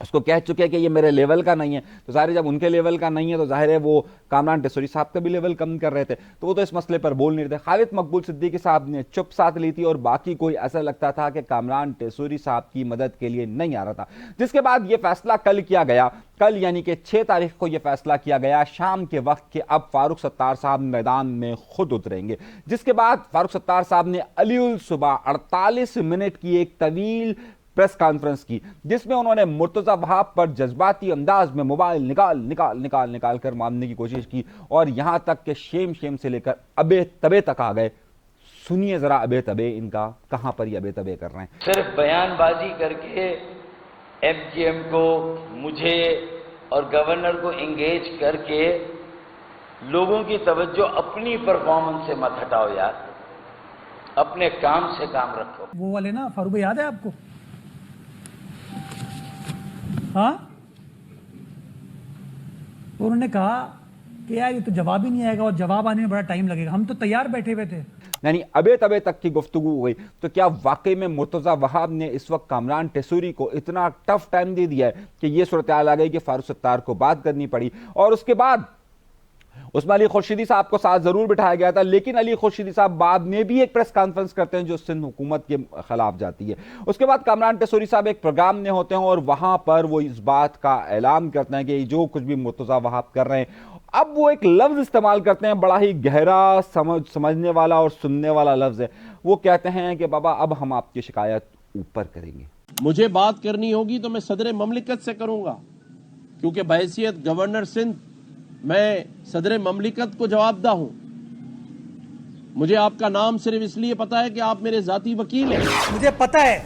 اس کو کہہ چکے کہ یہ میرے لیول کا نہیں ہے، تو ظاہر ہے جب ان کے لیول کا نہیں ہے تو ظاہر ہے وہ کامران ٹیسوری صاحب کا بھی لیول کم کر رہے تھے، تو وہ تو اس مسئلے پر بول نہیں رہے تھے۔ خالد مقبول صدیقی صاحب نے چپ ساتھ لی تھی اور باقی کوئی ایسا لگتا تھا کہ کامران ٹیسوری صاحب کی مدد کے لیے نہیں آ رہا تھا، جس کے بعد یہ فیصلہ کل کیا گیا، کل یعنی کہ 6 تاریخ کو یہ فیصلہ کیا گیا شام کے وقت کہ اب فاروق ستار صاحب میدان میں خود اتریں گے، جس کے بعد فاروق ستار صاحب نے علی الصبح 48 منٹ کی ایک طویل پریس کانفرنس کی، جس میں انہوں نے مرتضی وہاب پر جذباتی انداز میں موبائل نکال کر مارنے کی کوشش کی، اور یہاں تک کہ شیم سے لے کر ابے تبے تک آ گئے۔ سنیے ذرا ابے تبے ان کا، کہاں پر یہ ابے تبے کر رہے ہیں۔ صرف بیان بازی کر کے ایم کیو ایم کو، مجھے اور گورنر کو انگیج کر کے لوگوں کی توجہ اپنی پرفارمنس سے مت ہٹاؤ یار، اپنے کام سے کام رکھو۔ وہ والے نا فاروق بھائی یاد ہے آپ کو؟ ہاں، انہوں نے کہا کہ یار یہ تو جواب ہی نہیں آئے گا اور جواب آنے میں بڑا ٹائم لگے گا، ہم تو تیار بیٹھے ہوئے تھے۔ یعنی ابے تبے تک کی گفتگو ہوئی، تو کیا واقعی میں مرتضی وہاب نے اس وقت کامران ٹیسوری کو اتنا ٹف ٹائم دے دیا ہے کہ یہ صورتحال آ گئی کہ فاروق ستار کو بات کرنی پڑی، اور اس کے بعد عثمان علی خورشیدی صاحب کو ساتھ ضرور بٹھایا گیا تھا، لیکن علی خورشیدی صاحب بعد میں بھی ایک پریس کانفرنس کرتے ہیں جو سندھ حکومت کے خلاف جاتی ہے۔ اس کے بعد کامران ٹیسوری صاحب ایک پروگرام میں ہوتے ہیں اور وہاں پر وہ اس بات کا اعلان کرتے ہیں کہ جو کچھ بھی مرتضی وہاب کر رہے ہیں، اب وہ ایک لفظ استعمال کرتے ہیں، بڑا ہی گہرا سمجھنے والا اور سننے والا لفظ ہے۔ وہ کہتے ہیں کہ بابا اب ہم آپ کی شکایت اوپر کریں گے۔ مجھے بات کرنی ہوگی تو میں صدر مملکت سے کروں گا، کیونکہ بحیثیت گورنر سندھ میں صدر مملکت کو جواب دہ ہوں۔ مجھے آپ کا نام صرف اس لیے پتا ہے کہ آپ میرے ذاتی وکیل ہیں۔ مجھے پتا ہے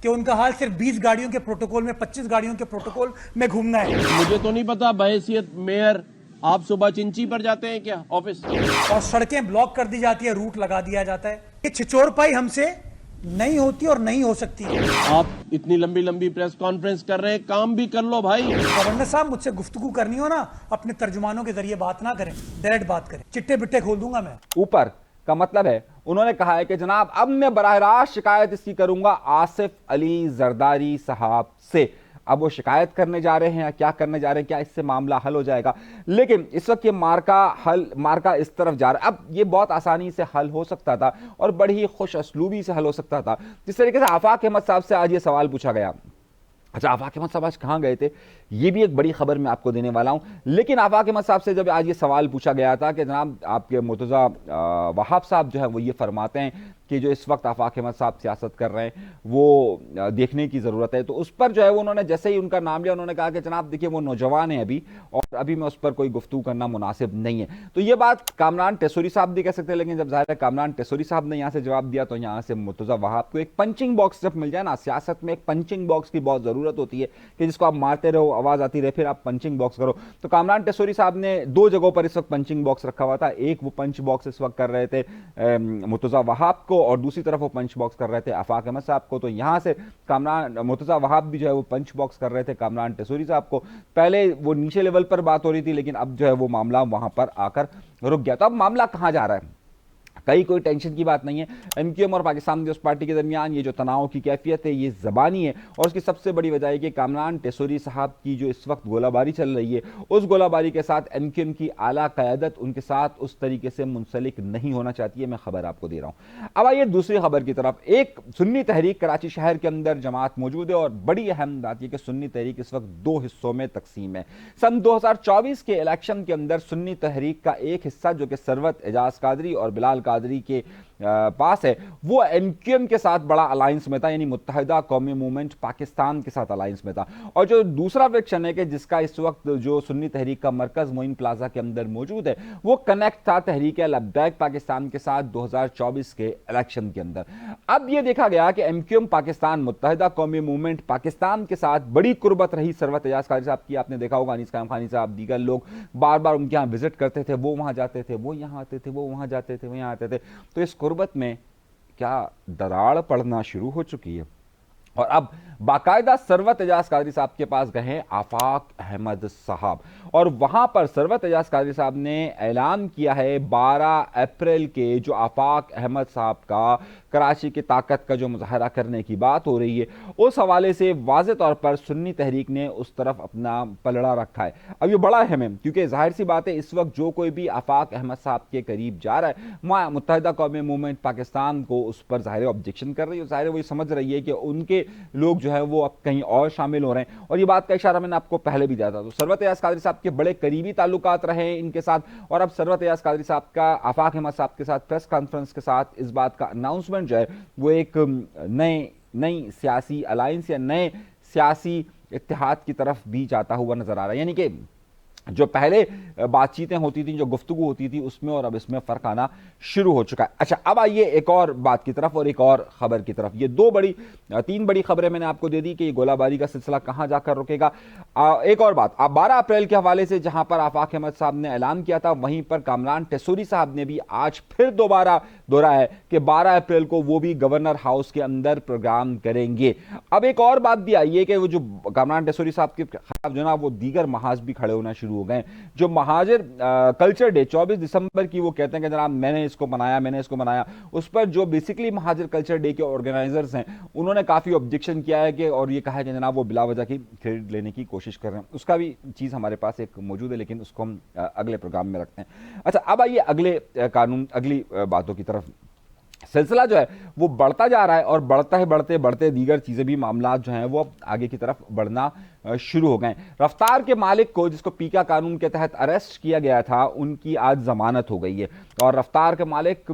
کہ ان کا حال صرف 20 گاڑیوں کے پروٹوکول میں 25 گاڑیوں کے پروٹوکول میں گھومنا ہے، مجھے تو نہیں پتا بحیثیت میئر آپ صبح چنچی پر جاتے ہیں کیا آفس؟ اور سڑکیں بلاک کر دی جاتی ہے، روٹ لگا دیا جاتا ہے۔ یہ چھچور پائی ہم سے نہیں ہوتی اور نہیں ہو سکتی۔ آپ اتنی لمبی پریس کانفرنس کر رہے ہیں، کام بھی کر لو بھائی۔ گورنر صاحب مجھ سے گفتگو کرنی ہو نا، اپنے ترجمانوں کے ذریعے بات نہ کریں، ڈائریکٹ بات کریں، چٹے بٹے کھول دوں گا میں۔ اوپر کا مطلب ہے انہوں نے کہا ہے کہ جناب اب میں براہ راست شکایت اس کی کروں گا آصف علی زرداری صاحب سے۔ اب وہ شکایت کرنے جا رہے ہیں یا کیا کرنے جا رہے ہیں، کیا اس سے معاملہ حل ہو جائے گا؟ لیکن اس وقت یہ مارکا اس طرف جا رہا ہے۔ اب یہ بہت آسانی سے حل ہو سکتا تھا اور بڑی ہی خوش اسلوبی سے حل ہو سکتا تھا، جس طریقے سے آفاق احمد صاحب سے آج یہ سوال پوچھا گیا۔ اچھا، آفاق احمد صاحب آج کہاں گئے تھے، یہ بھی ایک بڑی خبر میں آپ کو دینے والا ہوں۔ لیکن آفاق احمد صاحب سے جب آج یہ سوال پوچھا گیا تھا کہ جناب آپ کے مرتضی وہاب صاحب جو ہے وہ یہ فرماتے ہیں کہ جو اس وقت آفاق احمد صاحب سیاست کر رہے ہیں وہ دیکھنے کی ضرورت ہے، تو اس پر جو ہے انہوں نے جیسے ہی ان کا نام لیا، انہوں نے کہا کہ جناب دیکھیے وہ نوجوان ہیں ابھی، اور ابھی میں اس پر کوئی گفتگو کرنا مناسب نہیں ہے۔ تو یہ بات کامران ٹیسوری صاحب بھی کہہ سکتے ہیں، لیکن جب ظاہر ہے کامران ٹیسوری صاحب نے یہاں سے جواب دیا تو یہاں سے مرتضی وہاب کو ایک پنچنگ باکس جب مل جائے نا، سیاست میں ایک پنچنگ باکس کی بہت ضرورت ہوتی ہے کہ جس کو آپ مارتے رہو، آواز آتی رہے، پھر آپ پنچنگ باکس کرو۔ تو کامران ٹیسوری صاحب نے 2 جگہوں پر اس وقت پنچنگ باکس رکھا ہوا تھا، ایک وہ پنچ باکس اس وقت کر رہے تھے مرتضی وہاب کو، اور دوسری طرف وہ پنچ باکس کر رہے تھے آفاق احمد صاحب کو۔ تو یہاں سے مرتضی وہاب بھی جو ہے وہ پنچ باکس کر رہے تھے کامران ٹیسوری صاحب کو۔ پہلے وہ نیچے لیول پر بات ہو رہی تھی، لیکن اب جو ہے وہ معاملہ وہاں پر آ کر رک گیا۔ تو اب معاملہ کہاں جا رہا ہے؟ کوئی ٹینشن کی بات نہیں ہے۔ ایم کیو ایم اور پاکستان پیپلز پارٹی کے درمیان یہ جو تناؤ کی کیفیت ہے یہ زبانی ہے، اور اس کی سب سے بڑی وجہ ہے کہ کامران ٹیسوری صاحب کی جو اس وقت گولہ باری چل رہی ہے، اس گولہ باری کے ساتھ ایم کیو ایم کی اعلیٰ قیادت ان کے ساتھ اس طریقے سے منسلک نہیں ہونا چاہتی ہے۔ میں خبر آپ کو دے رہا ہوں۔ اب آئیے دوسری خبر کی طرف۔ ایک سنی تحریک کراچی شہر کے اندر جماعت موجود ہے، اور بڑی اہم بات یہ کہ سنی تحریک اس وقت 2 حصوں میں تقسیم ہے۔ سن 2024 کے الیکشن کے اندر سنی تحریک کا ایک حصہ جو کہ ثروت اعجاز قادری اور بلال قادری کے پاس ہے، وہ ایم کیو ایم کے ساتھ بڑا الائنس میں تھا، یعنی متحدہ قومی موومنٹ پاکستان کے ساتھ الائنس میں تھا۔ اور جو دوسرا فیکشن ہے کہ جس کا اس وقت جو سنی تحریک کا مرکز معین پلازا کے اندر موجود ہے، وہ کنیکٹ تھا تحریک لبیک پاکستان کے ساتھ 2024 کے الیکشن کے اندر۔ اب یہ دیکھا گیا کہ ایم کیو ایم پاکستان متحدہ قومی موومنٹ پاکستان کے ساتھ بڑی قربت رہی ثروت اعجاز قادری صاحب کی۔ آپ نے دیکھا ہوگا انیس قائم خانی صاحب، دیگر لوگ بار بار ان کے یہاں وزٹ کرتے تھے، وہ وہاں جاتے تھے، وہ یہاں آتے تھے، وہ وہاں جاتے تھے، وہ یہاں آتے تھے۔ تو اس قربت میں کیا دراڑ پڑنا شروع ہو چکی ہے، اور اب باقاعدہ ثروت اعجاز قادری صاحب کے پاس گئے ہیں آفاق احمد صاحب، اور وہاں پر ثروت اعجاز قادری صاحب نے اعلان کیا ہے 12 اپریل کے جو آفاق احمد صاحب کا کراچی کی طاقت کا جو مظاہرہ کرنے کی بات ہو رہی ہے، اس حوالے سے واضح طور پر سنی تحریک نے اس طرف اپنا پلڑا رکھا ہے۔ اب یہ بڑا اہم ہے کیونکہ ظاہر سی بات ہے اس وقت جو کوئی بھی آفاق احمد صاحب کے قریب جا رہا ہے، متحدہ قومی موومنٹ پاکستان کو اس پر ظاہر آبجیکشن کر رہی ہے، ظاہر وہ یہ سمجھ رہی ہے کہ ان کے لوگ جو ہے وہ اب کہیں اور شامل ہو رہے ہیں۔ اور یہ بات کا اشارہ میں نے آپ کو پہلے بھی دیا تھا، تو ثروت ایاز قادری صاحب کے بڑے قریبی تعلقات رہے ہیں ان کے ساتھ، اور اب ثروت ایاز قادری صاحب کا آفاق احمد صاحب کے ساتھ پریس کانفرنس کے ساتھ اس بات کا اناؤنسمنٹ جو ہے وہ ایک نئی سیاسی الائنس یا نئے سیاسی اتحاد کی طرف بھی جاتا ہوا نظر آ رہا ہے۔ یعنی کہ جو پہلے بات چیتیں ہوتی تھیں، جو گفتگو ہوتی تھی، اس میں اور اب اس میں فرق آنا شروع ہو چکا ہے۔ اچھا، اب آئیے ایک اور بات کی طرف اور ایک اور خبر کی طرف۔ یہ تین بڑی خبریں میں نے آپ کو دے دی کہ یہ گولہ باری کا سلسلہ کہاں جا کر رکے گا۔ ایک اور بات، 12 اپریل کے حوالے سے جہاں پر آفاق احمد صاحب نے اعلان کیا تھا، وہیں پر کامران ٹیسوری صاحب نے بھی آج پھر دوبارہ دہرایا ہے کہ 12 اپریل کو وہ بھی گورنر ہاؤس کے اندر پروگرام کریں گے۔ اب ایک اور بات بھی آئی ہے کہ وہ جو کامران ٹیسوری صاحب کے خلاف جو نا وہ دیگر محاذ بھی کھڑے ہونا شروع ہو گئے، جو مہاجر کلچر ڈے 24 دسمبر کی وہ کہتے ہیں کہ جناب میں نے اس کو منایا، اس پر جو بیسیکلی مہاجر کلچر ڈے کے آرگنائزرز ہیں انہوں نے کافی آبجیکشن کیا ہے کہ اور یہ کہا ہے کہ جناب وہ بلا وجہ کی کریڈٹ لینے کی کوشش کر رہے ہیں۔ اس کا بھی چیز ہمارے پاس ایک موجود ہے لیکن اس کو ہم اگلے پروگرام میں رکھتے ہیں۔ اچھا، اب آئیے اگلی باتوں کی طرف۔ سلسلہ جو ہے وہ بڑھتا جا رہا ہے اور بڑھتے دیگر چیزیں بھی معاملات جو ہیں وہ آگے کی طرف بڑھنا شروع ہو گئے۔ رفتار کے مالک کو، جس کو پیکا قانون کے تحت اریسٹ کیا گیا تھا، ان کی آج ضمانت ہو گئی ہے اور رفتار کے مالک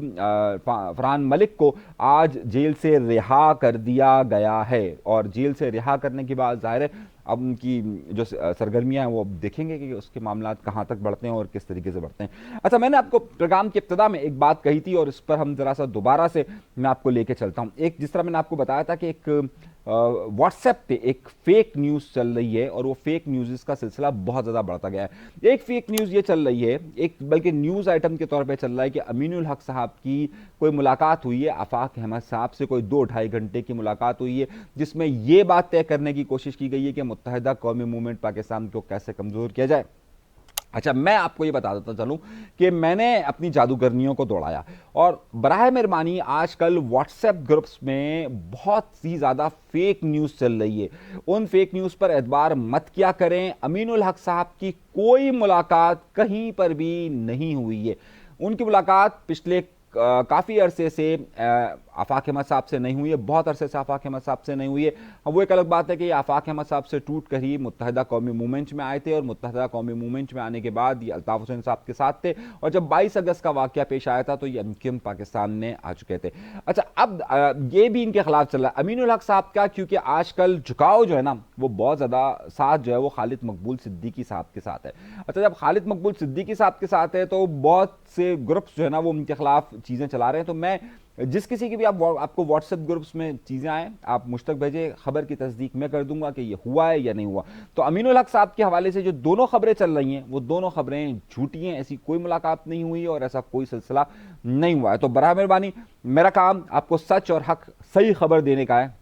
فرحان ملک کو آج جیل سے رہا کر دیا گیا ہے، اور جیل سے رہا کرنے کے بعد ظاہر ہے اب ان کی جو سرگرمیاں ہیں وہ دیکھیں گے کہ اس کے معاملات کہاں تک بڑھتے ہیں اور کس طریقے سے بڑھتے ہیں۔ اچھا، میں نے آپ کو پروگرام کی ابتدا میں ایک بات کہی تھی اور اس پر ہم ذرا سا دوبارہ سے میں آپ کو لے کے چلتا ہوں۔ جس طرح میں نے آپ کو بتایا تھا کہ ایک واٹس ایپ پہ ایک فیک نیوز چل رہی ہے اور وہ فیک نیوز کا سلسلہ بہت زیادہ بڑھتا گیا ہے۔ ایک فیک نیوز یہ چل رہی ہے، بلکہ نیوز آئٹم کے طور پہ چل رہا ہے کہ امین الحق صاحب کی کوئی ملاقات ہوئی ہے آفاق احمد صاحب سے، کوئی 2-2.5 گھنٹے کی ملاقات ہوئی ہے، جس میں یہ بات طے کرنے کی کوشش کی گئی ہے کہ متحدہ قومی موومنٹ پاکستان کو کیسے کمزور کیا جائے۔ اچھا، میں آپ کو یہ بتا دیتا چلوں کہ میں نے اپنی جادوگرنیوں کو دوڑایا، اور براہ مہربانی آج کل واٹس ایپ گروپس میں بہت سی زیادہ فیک نیوز چل رہی ہے، ان فیک نیوز پر اعتبار مت کیا کریں۔ امین الحق صاحب کی کوئی ملاقات کہیں پر بھی نہیں ہوئی ہے، ان کی ملاقات پچھلے کافی عرصے سے آفاق احمد صاحب سے نہیں ہوئی ہے، بہت عرصے سے آفاق احمد صاحب سے نہیں ہوئی ہے۔ اب وہ ایک الگ بات ہے کہ یہ آفاق احمد صاحب سے ٹوٹ کر ہی متحدہ قومی موومنٹ میں آئے تھے، اور متحدہ قومی موومنٹ میں آنے کے بعد یہ الطاف حسین صاحب کے ساتھ تھے، اور جب 22 اگست کا واقعہ پیش آیا تھا تو یہ MQM پاکستان میں آ چکے تھے۔ اچھا، اب یہ بھی ان کے خلاف چل رہا ہے امین الحق صاحب کا، کیونکہ آج کل جھکاؤ جو ہے نا وہ بہت زیادہ ساتھ جو ہے وہ خالد مقبول صدیقی صاحب کے ساتھ ہے۔ اچھا، جب خالد مقبول صدیقی صاحب کے ساتھ ہے تو بہت سے گروپس جو ہے نا وہ ان کے خلاف چیزیں چلا رہے ہیں، تو میں جس کسی کی بھی آپ کو واٹس ایپ گروپس میں چیزیں آئیں آپ مجھ تک بھیجیں، خبر کی تصدیق میں کر دوں گا کہ یہ ہوا ہے یا نہیں ہوا۔ تو امین الحق صاحب کے حوالے سے جو دونوں خبریں چل رہی ہیں وہ دونوں خبریں جھوٹی ہیں، ایسی کوئی ملاقات نہیں ہوئی اور ایسا کوئی سلسلہ نہیں ہوا ہے۔ تو براہ مہربانی میرا کام آپ کو سچ اور حق صحیح خبر دینے کا ہے،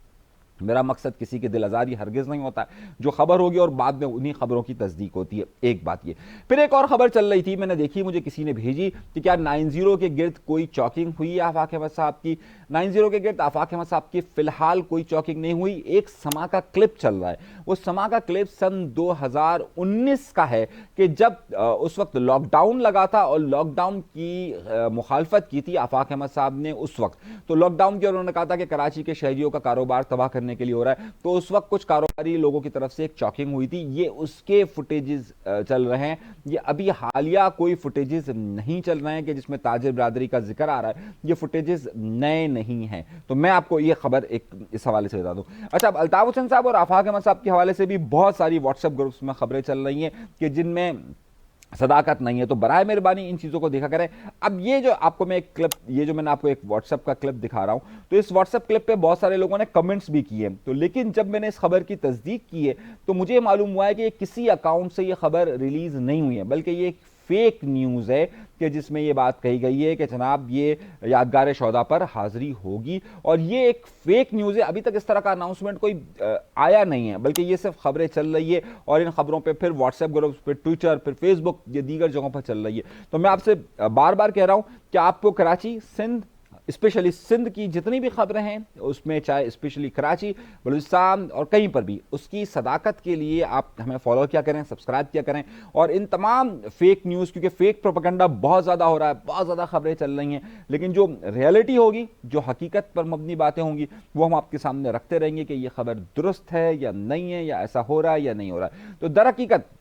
میرا مقصد کسی کے دل آزاری ہرگز نہیں ہوتا ہے، جو خبر ہوگی اور بعد میں انہی خبروں کی تصدیق ہوتی ہے۔ ایک بات یہ، پھر ایک اور خبر چل رہی تھی، میں نے دیکھی، مجھے کسی نے بھیجی کہ کیا 90 کے گرد کوئی چاکنگ ہوئی ہے آفاق احمد صاحب کی۔ 90 کے گرد آفاق احمد صاحب کی فی الحال کوئی چاکنگ نہیں ہوئی، ایک سما کا کلپ چل رہا ہے، وہ سما کا کلپ سن 2019 کا ہے کہ جب اس وقت لاک ڈاؤن لگا تھا اور لاک ڈاؤن کی مخالفت کی تھی آفاق احمد صاحب نے اس وقت، تو لاک ڈاؤن کی انہوں نے کہا تھا کہ کراچی کے شہریوں کا کاروبار تباہ کرنے کے لیے ہو رہا ہے، تو اس وقت کچھ کاروباری لوگوں کی طرف سے ایک چاکنگ ہوئی تھی، یہ اس کے فوٹیجز چل رہے ہیں۔ یہ ابھی حالیہ کوئی فوٹیجز نہیں چل رہے ہیں کہ جس میں تاجر برادری کا ذکر آ رہا ہے، یہ فوٹیجز نئے نہیں ہیں، تو میں آپ کو یہ خبر اس حوالے سے بتا دوں۔ اچھا، اب الطاف حسین صاحب اور آفاق احمد صاحب کے حوالے سے بھی بہت ساری واٹس ایپ گروپس میں خبریں چل رہی ہیں کہ جن میں صداقت نہیں ہے، تو برائے مہربانی ان چیزوں کو دیکھا کریں۔ اب یہ جو آپ کو میں ایک کلپ، یہ جو میں نے آپ کو ایک واٹس ایپ کا کلپ دکھا رہا ہوں، تو اس واٹس ایپ کلپ پہ بہت سارے لوگوں نے کمنٹس بھی کیے، تو لیکن جب میں نے اس خبر کی تصدیق کی ہے تو مجھے معلوم ہوا ہے کہ کسی اکاؤنٹ سے یہ خبر ریلیز نہیں ہوئی ہے، بلکہ یہ ایک فیک نیوز ہے کہ جس میں یہ بات کہی گئی ہے کہ جناب یہ یادگار شہداء پر حاضری ہوگی، اور یہ ایک فیک نیوز ہے۔ ابھی تک اس طرح کا اناؤنسمنٹ کوئی آیا نہیں ہے، بلکہ یہ صرف خبریں چل رہی ہے، اور ان خبروں پہ پھر واٹس ایپ گروپس پہ، ٹویٹر پھر فیس بک، یہ دیگر جگہوں پر چل رہی ہے۔ تو میں آپ سے بار بار کہہ رہا ہوں کہ آپ کو کراچی، سندھ، اسپیشلی سندھ کی جتنی بھی خبریں ہیں اس میں، چاہے اسپیشلی کراچی، بلوچستان اور کہیں پر بھی، اس کی صداقت کے لیے آپ ہمیں فالو کیا کریں، سبسکرائب کیا کریں. اور ان تمام فیک نیوز، کیونکہ فیک پروپیگنڈا بہت زیادہ ہو رہا ہے، بہت زیادہ خبریں چل رہی ہیں، لیکن جو ریئلٹی ہوگی، جو حقیقت پر مبنی باتیں ہوں گی، وہ ہم آپ کے سامنے رکھتے رہیں گے کہ یہ خبر درست ہے یا نہیں ہے، یا ایسا ہو رہا ہے یا نہیں ہو رہا ہے. تو در حقیقت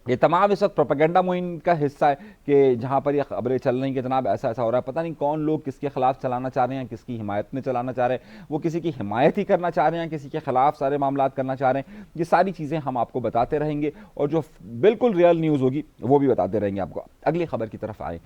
یہ تمام اس وقت پروپیگنڈا مہم کا حصہ ہے کہ جہاں پر یہ خبریں چل رہی ہیں کہ جناب ایسا ایسا ہو رہا ہے. پتہ نہیں کون لوگ کس کے خلاف چلانا چاہ رہے ہیں، کس کی حمایت میں چلانا چاہ رہے ہیں، وہ کسی کی حمایت ہی کرنا چاہ رہے ہیں، کسی کے خلاف سارے معاملات کرنا چاہ رہے ہیں. یہ ساری چیزیں ہم آپ کو بتاتے رہیں گے، اور جو بالکل ریئل نیوز ہوگی وہ بھی بتاتے رہیں گے آپ کو. اگلی خبر کی طرف آئیں.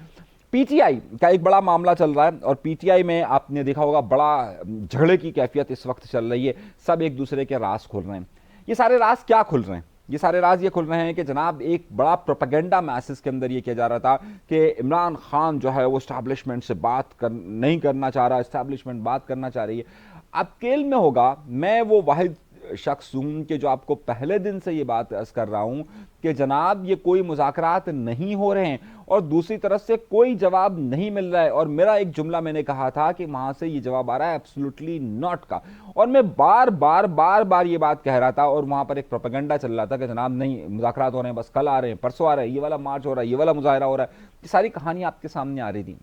پی ٹی آئی کا ایک بڑا معاملہ چل رہا ہے، اور پی ٹی آئی میں آپ نے دیکھا ہوگا بڑا جھگڑے کی کیفیت اس وقت چل رہی ہے. سب ایک دوسرے کے راز کھول رہے ہیں. یہ سارے راز کیا کھل رہے ہیں؟ یہ سارے راز یہ کھل رہے ہیں کہ جناب ایک بڑا پروپیگنڈا میسج کے اندر یہ کیا جا رہا تھا کہ عمران خان جو ہے وہ اسٹیبلشمنٹ سے بات نہیں کرنا چاہ رہا، اسٹیبلشمنٹ بات کرنا چاہ رہی ہے. آپ کے علم میں ہوگا، میں وہ واحد شخص ہوں کہ جو آپ کو پہلے دن سے یہ بات عرض کر رہا ہوں کہ جناب یہ کوئی مذاکرات نہیں ہو رہے ہیں، اور دوسری طرف سے کوئی جواب نہیں مل رہا ہے. اور میرا ایک جملہ میں نے کہا تھا کہ وہاں سے یہ جواب آ رہا ہے ایبسولوٹلی ناٹ کا، اور میں بار بار یہ بات کہہ رہا تھا. اور وہاں پر ایک پروپیگنڈا چل رہا تھا کہ جناب نہیں، مذاکرات ہو رہے ہیں، بس کل آ رہے ہیں، پرسوں آ رہے ہیں، یہ والا مارچ ہو رہا ہے، یہ والا مظاہرہ ہو رہا ہے. یہ ساری کہانی آپ کے سامنے آ رہی تھی.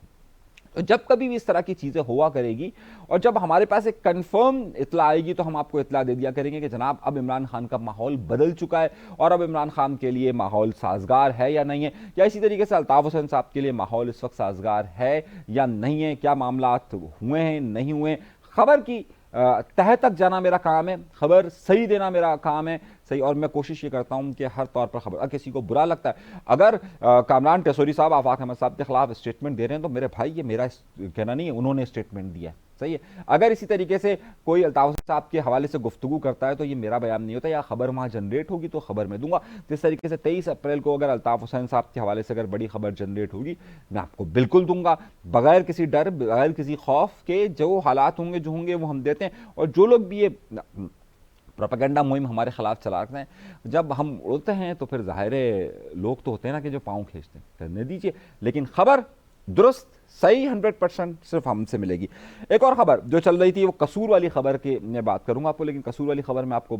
جب کبھی بھی اس طرح کی چیزیں ہوا کرے گی، اور جب ہمارے پاس ایک کنفرم اطلاع آئے گی، تو ہم آپ کو اطلاع دے دیا کریں گے کہ جناب اب عمران خان کا ماحول بدل چکا ہے، اور اب عمران خان کے لیے ماحول سازگار ہے یا نہیں ہے، یا اسی طریقے سے الطاف حسین صاحب کے لیے ماحول اس وقت سازگار ہے یا نہیں ہے، کیا معاملات ہوئے ہیں نہیں ہوئے. خبر کی تہہ تک جانا میرا کام ہے، خبر صحیح دینا میرا کام ہے، صحیح. اور میں کوشش یہ کرتا ہوں کہ ہر طور پر خبر، اگر کسی کو برا لگتا ہے، اگر کامران ٹیسوری صاحب آفاق احمد صاحب کے خلاف اسٹیٹمنٹ دے رہے ہیں، تو میرے بھائی یہ میرا کہنا نہیں ہے، انہوں نے اسٹیٹمنٹ دیا ہے، صحیح ہے. اگر اسی طریقے سے کوئی الطاف حسین صاحب کے حوالے سے گفتگو کرتا ہے، تو یہ میرا بیان نہیں ہوتا، یا خبر وہاں جنریٹ ہوگی تو خبر میں دوں گا. جس طریقے سے 23 اپریل کو اگر الطاف حسین صاحب کے حوالے سے اگر بڑی خبر جنریٹ ہوگی، میں آپ کو بالکل دوں گا، بغیر کسی ڈر، بغیر کسی خوف کے. جو حالات ہوں گے وہ ہم دیتے ہیں. اور جو لوگ بھی یہ پروپیگنڈا مہم ہمارے خلاف چلا رہے ہیں، جب ہم اڑتے ہیں تو پھر ظاہر لوگ تو ہوتے ہیں نا کہ جو پاؤں کھینچتے ہیں، کرنے دیجئے. لیکن خبر درست، صحیح 100% صرف ہم سے ملے گی. ایک اور خبر جو چل رہی تھی، وہ قصور والی خبر کی میں بات کروں گا آپ کو، لیکن قصور والی خبر میں آپ کو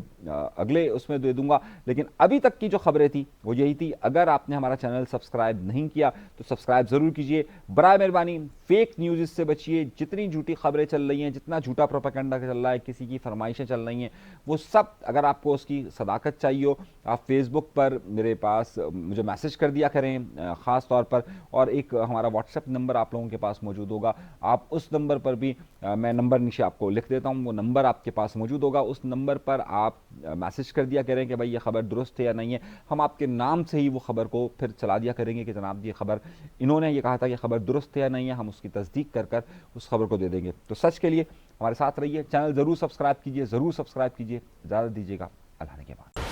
اگلے اس میں دے دوں گا. لیکن ابھی تک کی جو خبریں تھی وہ یہی تھی. اگر آپ نے ہمارا چینل سبسکرائب نہیں کیا تو سبسکرائب ضرور کیجئے. برائے مہربانی فیک نیوز سے بچیے. جتنی جھوٹی خبریں چل رہی ہیں، جتنا جھوٹا پروپیگنڈا چل رہا ہے، کسی کی فرمائشیں چل رہی ہیں، وہ سب اگر آپ کو اس کی صداقت چاہیے ہو، آپ فیس بک پر میرے پاس مجھے میسج کر دیا کریں خاص طور پر. اور ایک ہمارا واٹس ایپ نمبر آپ لوگوں کے پاس موجود ہوگا، آپ اس نمبر پر بھی، میں نمبر نیچے آپ کو لکھ دیتا ہوں، وہ نمبر آپ کے پاس موجود ہوگا. اس نمبر پر آپ میسج کر دیا کریں کہ بھائی یہ خبر درست ہے یا نہیں ہے. ہم آپ کے نام سے ہی وہ خبر کو پھر چلا دیا کریں گے کہ جناب یہ خبر، انہوں نے یہ کہا تھا، یہ خبر درست ہے یا نہیں ہے. ہم اس کی تصدیق کر اس خبر کو دے دیں گے. تو سچ کے لیے ہمارے ساتھ رہیے. چینل ضرور سبسکرائب کیجئے، ضرور سبسکرائب کیجئے. اجازت دیجیے گا، اللہ نے کے بعد.